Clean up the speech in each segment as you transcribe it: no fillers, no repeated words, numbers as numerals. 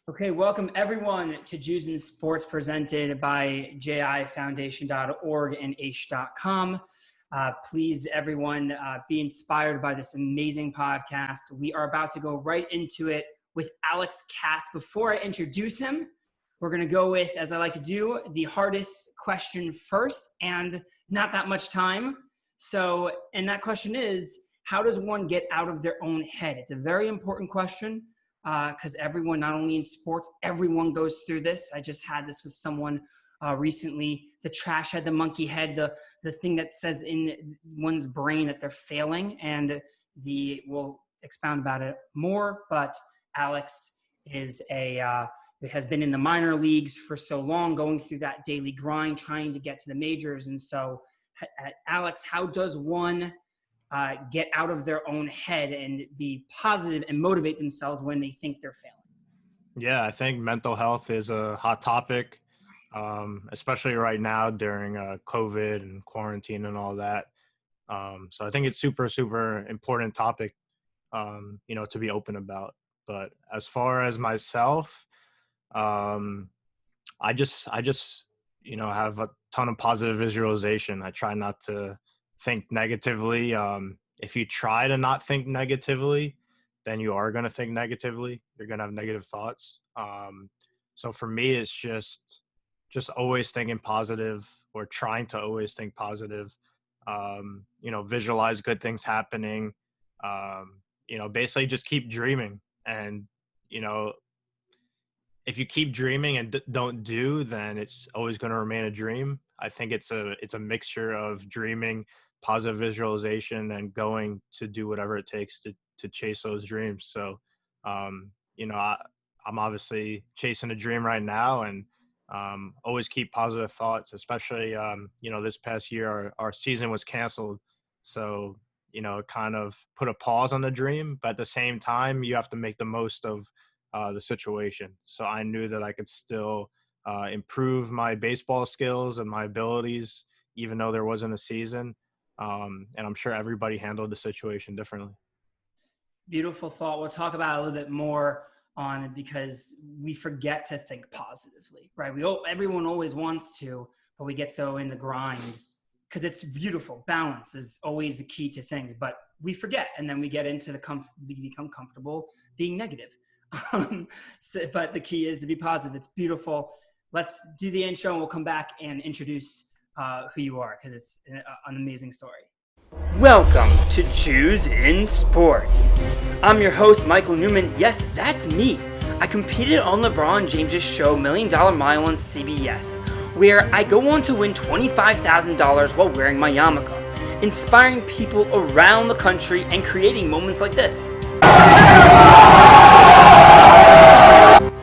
Okay, welcome everyone to Jews in Sports presented by jifoundation.org and aish.com. Please, everyone, be inspired by this amazing podcast. We are about to go right into it with Alex Katz. Before I introduce him, we're going to go with, as I like to do, the hardest question first and not that much time. And that question is, how does one get out of their own head? It's a very important question. Because everyone, not only in sports, everyone goes through this. I just had this with someone recently. The trash head, the monkey head, the thing that says in one's brain that they're failing. And we'll expound about it more. But Alex has been in the minor leagues for so long, going through that daily grind, trying to get to the majors. And so, Alex, how does one get out of their own head and be positive and motivate themselves when they think they're failing? Yeah, I think mental health is a hot topic, especially right now during COVID and quarantine and all that. So I think it's super, super important topic, to be open about. But as far as myself, I just, have a ton of positive visualization. I try not to think negatively. If you try to not think negatively, then you are going to think negatively. You're going to have negative thoughts. So for me, it's just always thinking positive or trying to always think positive. Visualize good things happening. Basically just keep dreaming. And, if you keep dreaming and don't do, then it's always going to remain a dream. I think it's a mixture of dreaming, positive visualization, and going to do whatever it takes to chase those dreams. So, I'm obviously chasing a dream right now, and always keep positive thoughts, especially, this past year, our season was canceled. So, it kind of put a pause on the dream, but at the same time, you have to make the most of the situation. So I knew that I could still improve my baseball skills and my abilities, even though there wasn't a season. And I'm sure everybody handled the situation differently. Beautiful thought. We'll talk about it a little bit more on it because we forget to think positively, right? Everyone always wants to, but we get so in the grind because it's beautiful. Balance is always the key to things, but we forget, and then we get into we become comfortable being negative. But the key is to be positive. It's beautiful. Let's do the intro and we'll come back and introduce who you are because it's an amazing story. Welcome to Jews in Sports. I'm your host, Michael Newman. Yes, that's me. I competed on LeBron James' show $1 Million Mile on CBS, where I go on to win $25,000 while wearing my yarmulke, inspiring people around the country and creating moments like this.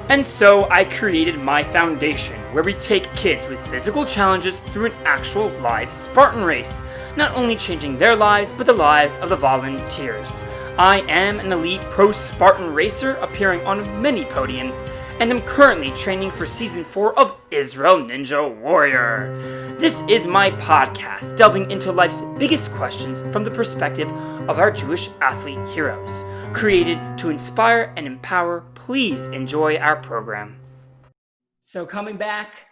And so I created my foundation, where we take kids with physical challenges through an actual live Spartan race, not only changing their lives, but the lives of the volunteers. I am an elite pro Spartan racer, appearing on many podiums, and am currently training for Season 4 of Israel Ninja Warrior. This is my podcast, delving into life's biggest questions from the perspective of our Jewish athlete heroes. Created to inspire and empower. Please enjoy our program. So coming back,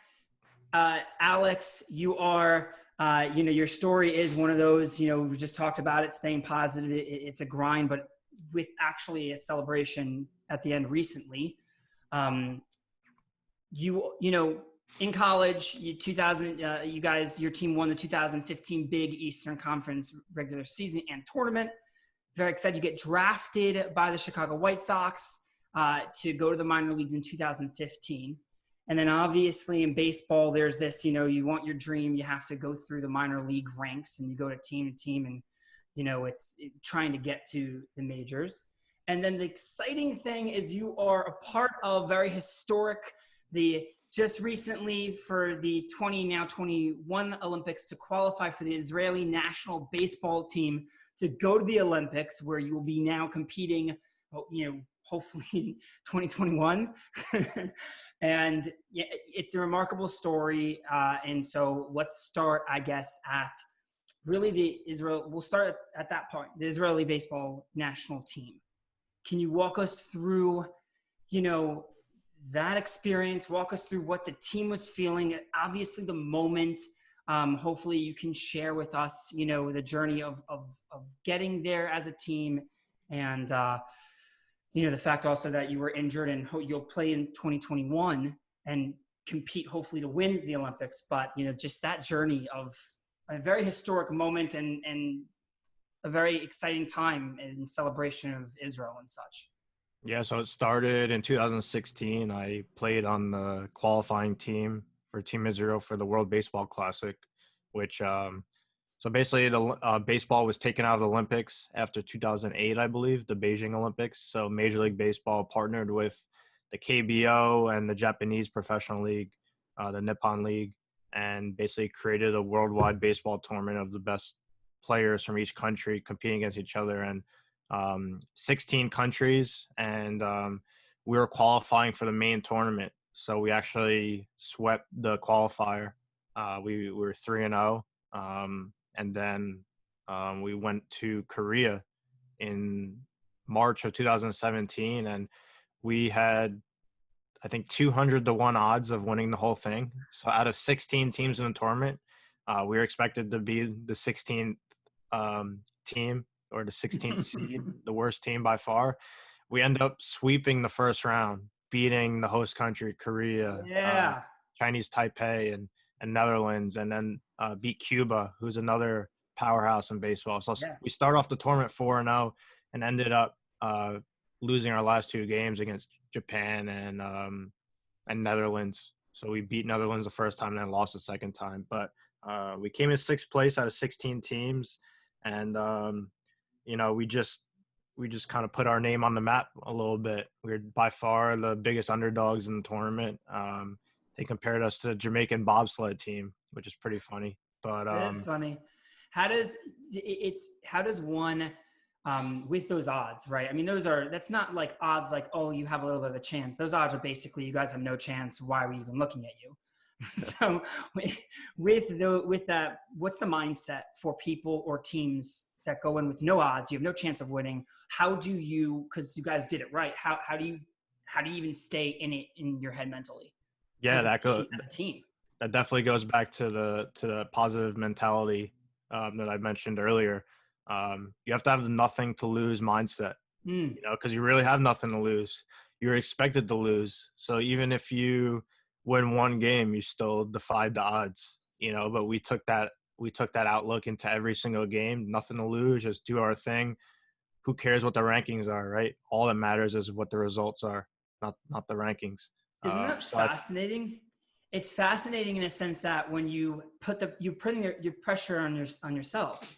Alex, you are, your story is one of those, we just talked about it, staying positive. It's a grind, but with actually a celebration at the end recently. In college, your team won the 2015 Big Eastern Conference regular season and tournament. Very excited. You get drafted by the Chicago White Sox to go to the minor leagues in 2015. And then obviously in baseball, there's this, you want your dream, you have to go through the minor league ranks and you go to team, and, it's trying to get to the majors. And then the exciting thing is you are a part of very historic, just recently for the 2021 Olympics to qualify for the Israeli national baseball team to go to the Olympics, where you will be now competing, hopefully in 2021. And it's a remarkable story. And so let's start, I guess, at really we'll start at that point, the Israeli baseball national team. Can you walk us through, that experience. Walk us through what the team was feeling. Obviously, the moment. Hopefully, you can share with us, the journey of getting there as a team, and the fact also that you were injured and you'll play in 2021 and compete, hopefully, to win the Olympics. But just that journey of a very historic moment and a very exciting time in celebration of Israel and such. Yeah, so it started in 2016. I played on the qualifying team for Team Israel for the World Baseball Classic, which so basically the baseball was taken out of the Olympics after 2008, I believe, the Beijing Olympics. So Major League Baseball partnered with the KBO and the Japanese Professional League, the Nippon League, and basically created a worldwide baseball tournament of the best players from each country competing against each other. And 16 countries, and we were qualifying for the main tournament. So we actually swept the qualifier. We were 3-0, and then we went to Korea in March of 2017, and we had, I think, 200-1 odds of winning the whole thing. So out of 16 teams in the tournament, we were expected to be the 16th team, or the 16th seed, the worst team by far. We end up sweeping the first round, beating the host country, Korea, Yeah. Chinese Taipei, and Netherlands, and then beat Cuba, who's another powerhouse in baseball. So Yeah. we start off the tournament 4-0 and ended up losing our last two games against Japan and Netherlands. So we beat Netherlands the first time and then lost the second time. But we came in sixth place out of 16 teams, and we just kind of put our name on the map a little bit. We're by far the biggest underdogs in the tournament. They compared us to the Jamaican bobsled team, which is pretty funny. But That is funny. How does one with those odds, right? I mean, that's not like odds like, oh, you have a little bit of a chance. Those odds are basically, you guys have no chance. Why are we even looking at you? So with that, what's the mindset for people or teams that go in with no odds? You have no chance of winning. How do you, because you guys did it right, how do you even stay in it in your head mentally? yeah, As a team. That definitely goes back to the positive mentality that I mentioned earlier. You have to have the nothing to lose mindset, because you really have nothing to lose. You're expected to lose. So even if you win one game, you still defied the odds, but we took that outlook into every single game. Nothing to lose, just do our thing. Who cares what the rankings are, right? All that matters is what the results are, not the rankings. Isn't that fascinating? It's fascinating in a sense that when you're putting your pressure on yourself.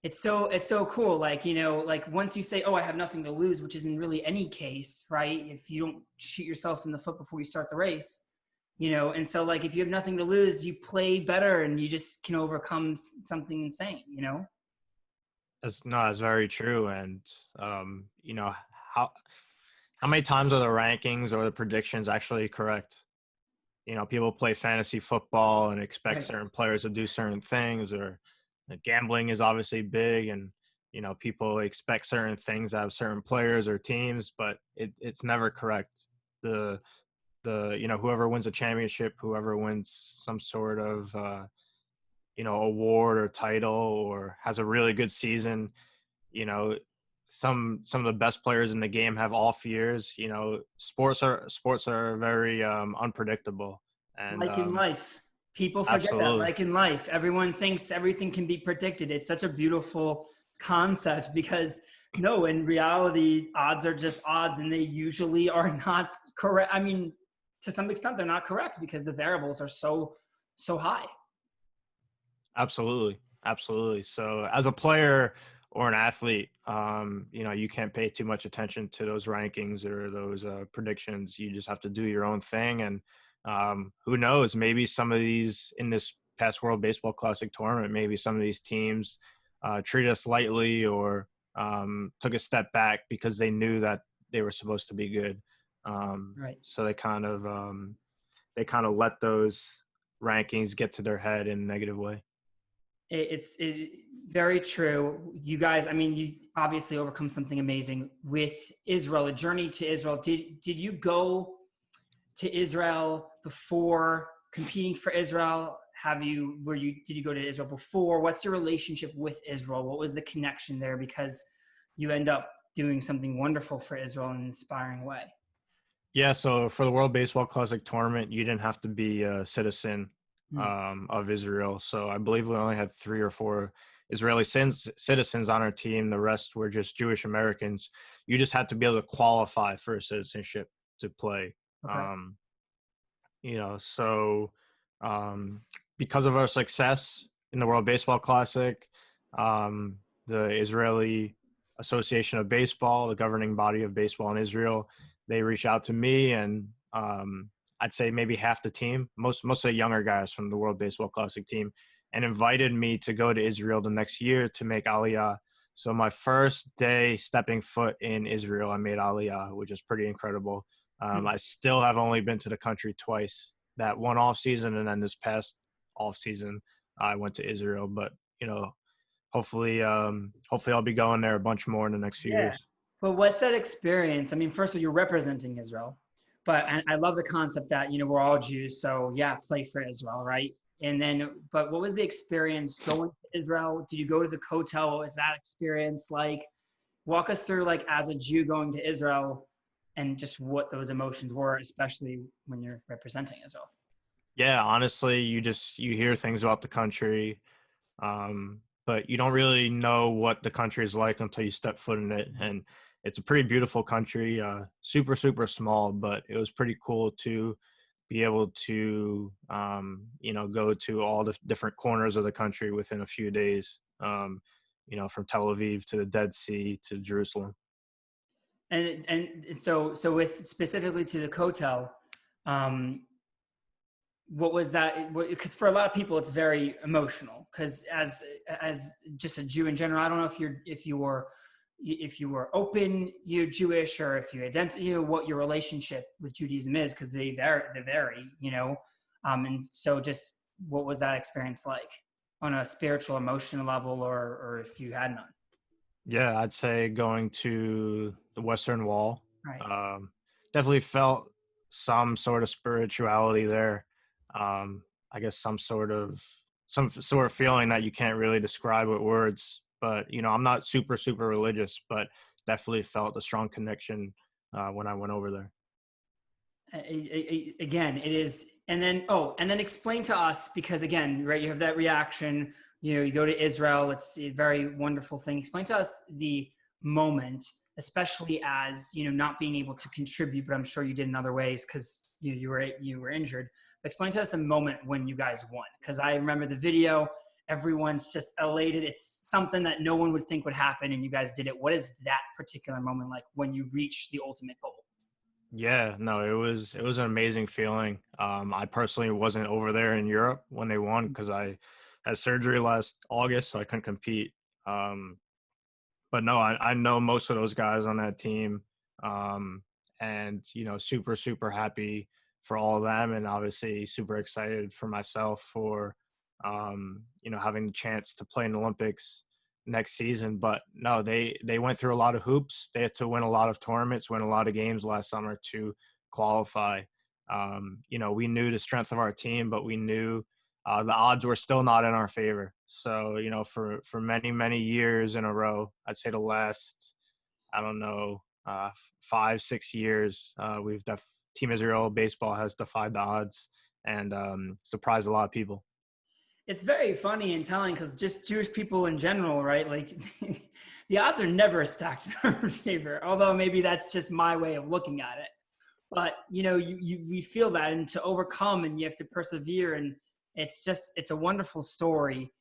It's so cool. Like, like once you say, oh, I have nothing to lose, which isn't really any case, right? If you don't shoot yourself in the foot before you start the race, and so like, if you have nothing to lose, you play better and you just can overcome something insane, That's very true. And how many times are the rankings or the predictions actually correct? People play fantasy football and expect certain players to do certain things, or gambling is obviously big, and people expect certain things out of certain players or teams, but it's never correct. The whoever wins a championship, whoever wins some sort of award or title, or has a really good season, some of the best players in the game have off years. Sports are very unpredictable. And like in life, people forget that. Like in life, everyone thinks everything can be predicted. It's such a beautiful concept, because no, in reality, odds are just odds, and they usually are not correct. I mean, to some extent, they're not correct because the variables are so high. Absolutely. So as a player or an athlete, you can't pay too much attention to those rankings or those predictions. You just have to do your own thing. And who knows, maybe some of these in this past World Baseball Classic tournament, maybe some of these teams treat us lightly, or took a step back because they knew that they were supposed to be good. Right. So they kind of let those rankings get to their head in a negative way. It's very true. You guys, I mean, you obviously overcome something amazing with Israel, a journey to Israel. Did you go to Israel before competing for Israel? Did you go to Israel before? What's your relationship with Israel? What was the connection there? Because you end up doing something wonderful for Israel in an inspiring way. Yeah, so for the World Baseball Classic tournament, you didn't have to be a citizen Hmm. of Israel. So I believe we only had 3 or 4 Israeli citizens on our team. The rest were just Jewish Americans. You just had to be able to qualify for citizenship to play. Okay. Um, so um, because of our success in the World Baseball Classic, um, the Israeli Association of Baseball, the governing body of baseball in Israel, they reached out to me, and I'd say maybe half the team, most of the younger guys from the World Baseball Classic team, and invited me to go to Israel the next year to make Aliyah. So my first day stepping foot in Israel, I made Aliyah, which is pretty incredible. Hmm. I still have only been to the country twice. That one off season, and then this past off season, I went to Israel. But hopefully I'll be going there a bunch more in the next few Yeah. years. But what's that experience? I mean, first of all, you're representing Israel, but and I love the concept that, we're all Jews. So yeah, play for Israel, right? And then, but what was the experience going to Israel? Did you go to the hotel? What was that experience like? Walk us through, like, as a Jew going to Israel and just what those emotions were, especially when you're representing Israel. Yeah, honestly, you hear things about the country, but you don't really know what the country is like until you step foot in it. And it's a pretty beautiful country, super super small, but it was pretty cool to be able to go to all the different corners of the country within a few days. From Tel Aviv to the Dead Sea to Jerusalem. And so with specifically to the hotel, um, what was that? Because for a lot of people, it's very emotional. Because as just a Jew in general, I don't know if you were open, you're Jewish, or if you identify, what your relationship with Judaism is, because they vary. And so just what was that experience like on a spiritual, emotional level, or if you had none? Yeah, I'd say going to the Western Wall, Right. um, definitely felt some sort of spirituality there. Um, I guess some sort of feeling that you can't really describe with words. But I'm not super super religious, but definitely felt a strong connection when I went over there. Again, it is. And then explain to us, because again, right, you have that reaction. You go to Israel, it's a very wonderful thing. Explain to us the moment, especially as not being able to contribute, but I'm sure you did in other ways because you were injured. But explain to us the moment when you guys won, because I remember the video. Everyone's just elated. It's something that no one would think would happen, and you guys did it. What is that particular moment like when you reach the ultimate goal? Yeah, no, it was an amazing feeling. I personally wasn't over there in Europe when they won because I had surgery last August, so I couldn't compete. Um, but no, I know most of those guys on that team, um, and super super happy for all of them, and obviously super excited for myself for having the chance to play in the Olympics next season. But no, they went through a lot of hoops. They had to win a lot of tournaments, win a lot of games last summer to qualify. We knew the strength of our team, but we knew the odds were still not in our favor. So, for many, many years in a row, I'd say the last, I don't know, 5, 6 years, Team Israel baseball has defied the odds and surprised a lot of people. It's very funny and telling because just Jewish people in general, right? Like the odds are never stacked in our favor. Although maybe that's just my way of looking at it. But we feel that, and to overcome, and you have to persevere, and it's a wonderful story.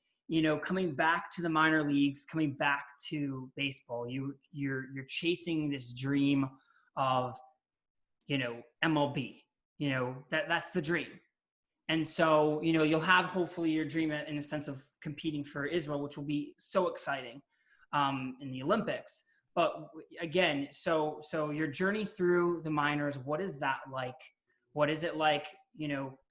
Coming back to the minor leagues, coming back to baseball, you're chasing this dream of MLB. That's the dream. And so, you'll have hopefully your dream in a sense of competing for Israel, which will be so exciting in the Olympics. But again, so your journey through the minors, what is that like? What is it like,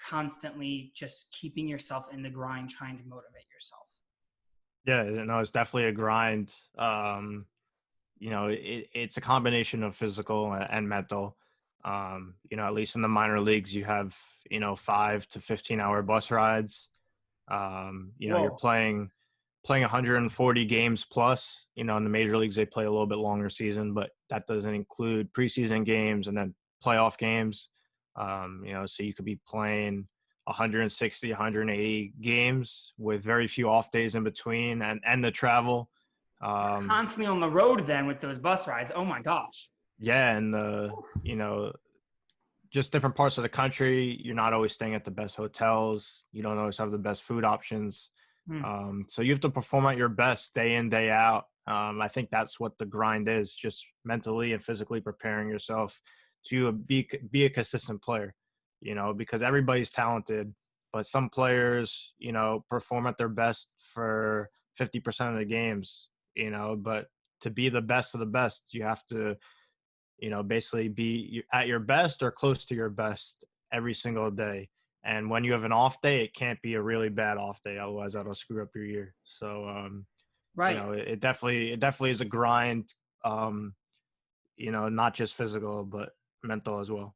constantly just keeping yourself in the grind, trying to motivate yourself? Yeah, no, it's definitely a grind. It's a combination of physical and mental. At least in the minor leagues, you have 5 to 15 hour bus rides. You're Whoa. playing 140 games plus. In the major leagues, they play a little bit longer season, but that doesn't include preseason games and then playoff games. So you could be playing 160, 180 games with very few off days in between, and the travel. Constantly on the road then with those bus rides. Oh my gosh. Yeah, and just different parts of the country. You're not always staying at the best hotels. You don't always have the best food options. Hmm. So you have to perform at your best day in, day out. I think that's what the grind is, just mentally and physically preparing yourself to be a consistent player, because everybody's talented, but some players, perform at their best for 50% of the games, but to be the best of the best, you have to basically be at your best or close to your best every single day. And when you have an off day, it can't be a really bad off day. Otherwise that'll screw up your year. So, Right. it definitely is a grind, not just physical, but mental as well.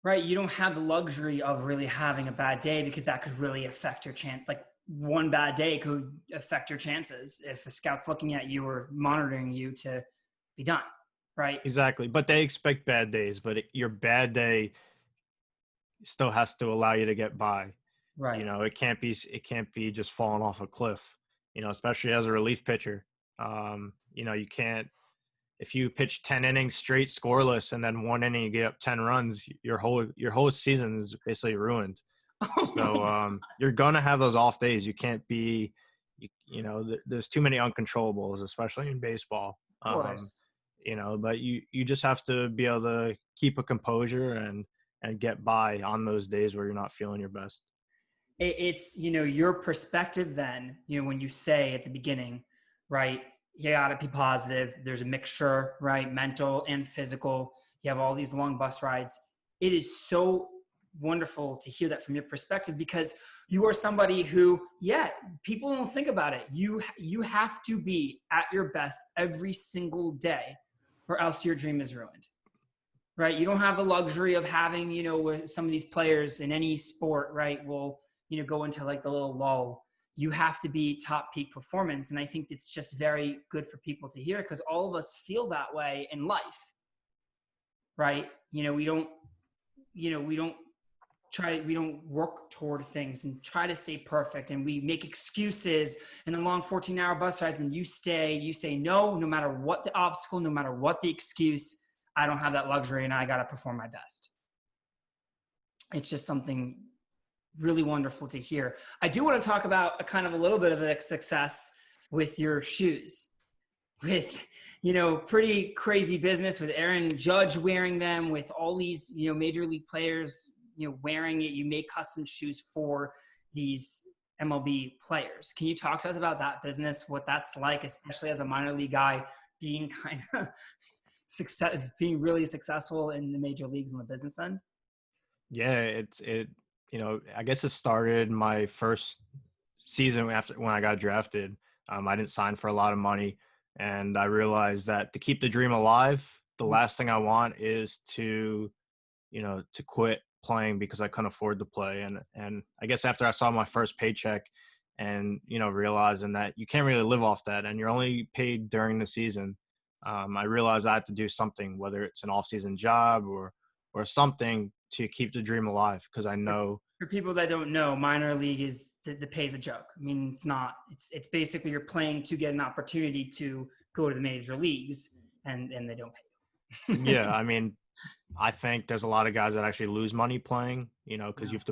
Right. You don't have the luxury of really having a bad day because that could really affect your chance. Like one bad day could affect your chances if a scout's looking at you or monitoring you to be done. Right. Exactly. But they expect bad days, but your bad day still has to allow you to get by. Right. It can't be just falling off a cliff, especially as a relief pitcher. You can't, if you pitch 10 innings straight scoreless and then one inning you get up 10 runs, your whole season is basically ruined. Oh my So God. you're gonna have those off days. You can't be, there's too many uncontrollables, especially in baseball. Of course. But you just have to be able to keep a composure and get by on those days where you're not feeling your best. It's your perspective then, when you say at the beginning, right, you got to be positive, there's a mixture, right, mental and physical, you have all these long bus rides. It is so wonderful to hear that from your perspective because you are somebody who, yeah, people don't think about it. You have to be at your best every single day or else your dream is ruined. Right. You don't have the luxury of having, where some of these players in any sport, right, will, go into like the little lull. You have to be top peak performance. And I think it's just very good for people to hear because all of us feel that way in life. Right. We don't work toward things and try to stay perfect. And we make excuses in the long 14-hour bus rides and you say no matter what the obstacle, no matter what the excuse. I don't have that luxury and I got to perform my best. It's just something really wonderful to hear. I do want to talk about a little bit of a success with your shoes, with, pretty crazy business with Aaron Judge wearing them, with all these, major league players, wearing it. You make custom shoes for these MLB players. Can you talk to us about that business, what that's like, especially as a minor league guy being being really successful in the major leagues on the business end? Yeah, I guess it started my first season after when I got drafted. I didn't sign for a lot of money, and I realized that to keep the dream alive, the last thing I want is to quit playing because I couldn't afford to play. And I guess after I saw my first paycheck and realizing that you can't really live off that and you're only paid during the season, I realized I had to do something, whether it's an off-season job or something to keep the dream alive, because I know. For people that don't know, minor league is the pay is a joke. I mean, it's not. It's basically you're playing to get an opportunity to go to the major leagues, and they don't pay you. Yeah, I mean, I think there's a lot of guys that actually lose money playing, because Yeah. you have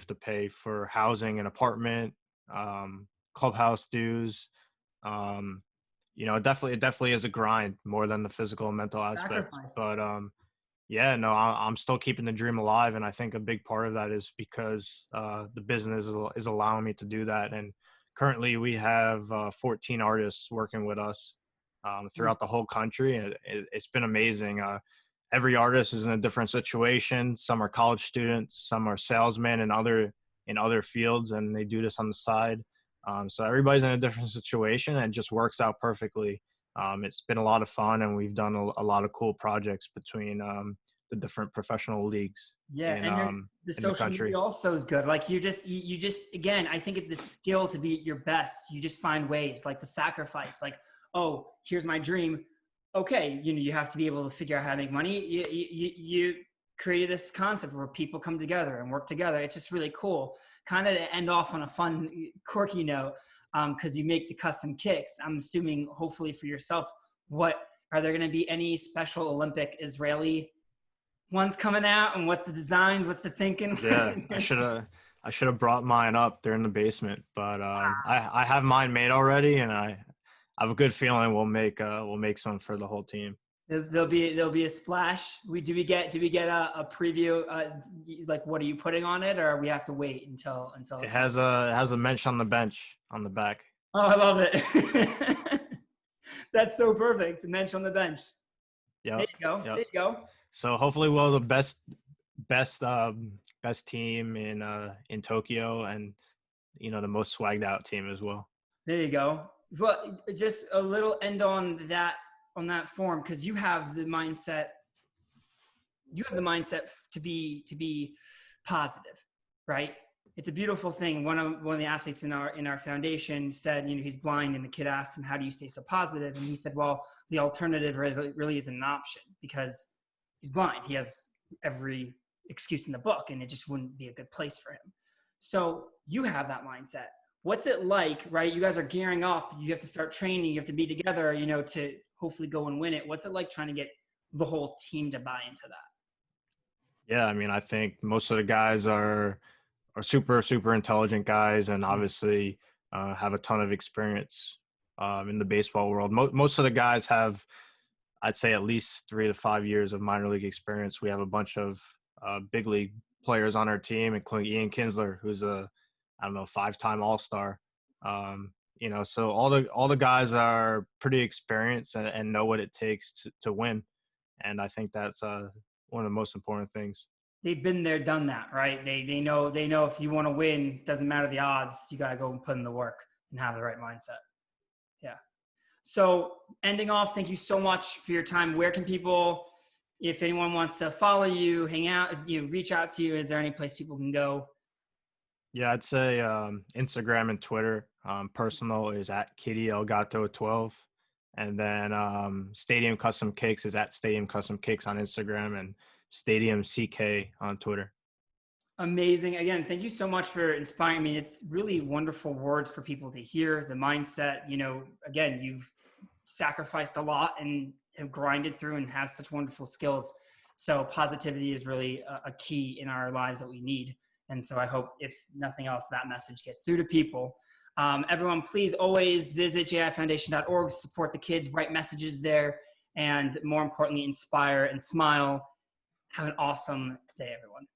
to pay for housing, an apartment, clubhouse dues. Um, it definitely is a grind more than the physical and mental aspect. Sacrifice. But yeah, no, I'm still keeping the dream alive, and I think a big part of that is because the business is allowing me to do that. And currently, we have 14 artists working with us throughout the whole country, and it's been amazing. Every artist is in a different situation. Some are college students, some are salesmen, and in other fields, and they do this on the side. So everybody's in a different situation, and it just works out perfectly. It's been a lot of fun, and we've done a lot of cool projects between the different professional leagues Yeah, and the in the social country. media also is good. Like you just again, I think it's the skill to be at your best. You just find ways, like the sacrifice. Like, oh, here's my dream. Okay, you have to be able to figure out how to make money. You created this concept where people come together and work together. It's just really cool. Kind of to end off on a fun, quirky note, because you make the custom kicks. I'm assuming, hopefully for yourself, what are there going to be any special Olympic Israeli one's coming out, and what's the designs, what's the thinking? Yeah, I should have brought mine up there in the basement, but I have mine made already, and I have a good feeling we'll make some for the whole team. There'll be a splash. We get a preview? Like, what are you putting on it, or we have to wait until? It has a mensch on the bench on the back. Oh, I love it. That's so perfect. Mensch on the bench. There Yep, you go. yep. There you go. So hopefully we'll have the best team in Tokyo, and the most swagged out team as well. There you go. Well, just a little end on that form, because you have the mindset. You have the mindset to be positive, right? It's a beautiful thing. One of the athletes in our foundation said, he's blind, and the kid asked him, "How do you stay so positive?" And he said, "Well, the alternative really isn't an option because he's blind. He has every excuse in the book, and it just wouldn't be a good place for him." So you have that mindset. What's it like, right? You guys are gearing up. You have to start training. You have to be together, to hopefully go and win it. What's it like trying to get the whole team to buy into that? Yeah, I mean, I think most of the guys are super super intelligent guys, and obviously have a ton of experience in the baseball world. Most of the guys have, I'd say, at least 3 to 5 years of minor league experience. We have a bunch of big league players on our team, including Ian Kinsler, who's a, I don't know, 5-time All-Star. So all the guys are pretty experienced and know what it takes to win, and I think that's one of the most important things. They've been there, done that, right? They know if you want to win, doesn't matter the odds. You got to go and put in the work and have the right mindset. Yeah. So ending off, thank you so much for your time. Where can people, if anyone wants to follow you, hang out, if you reach out to you, is there any place people can go? Yeah, I'd say Instagram and Twitter. Personal is at Kitty Elgato 12, and then Stadium Custom Cakes is at Stadium Custom Cakes on Instagram, and Stadium CK on Twitter. Amazing. Again, thank you so much for inspiring me. It's really wonderful words for people to hear. The mindset, again, you've sacrificed a lot and have grinded through and have such wonderful skills. So positivity is really a key in our lives that we need. And so I hope, if nothing else, that message gets through to people. Everyone, please always visit jifoundation.org, support the kids, write messages there, and more importantly, inspire and smile. Have an awesome day, everyone.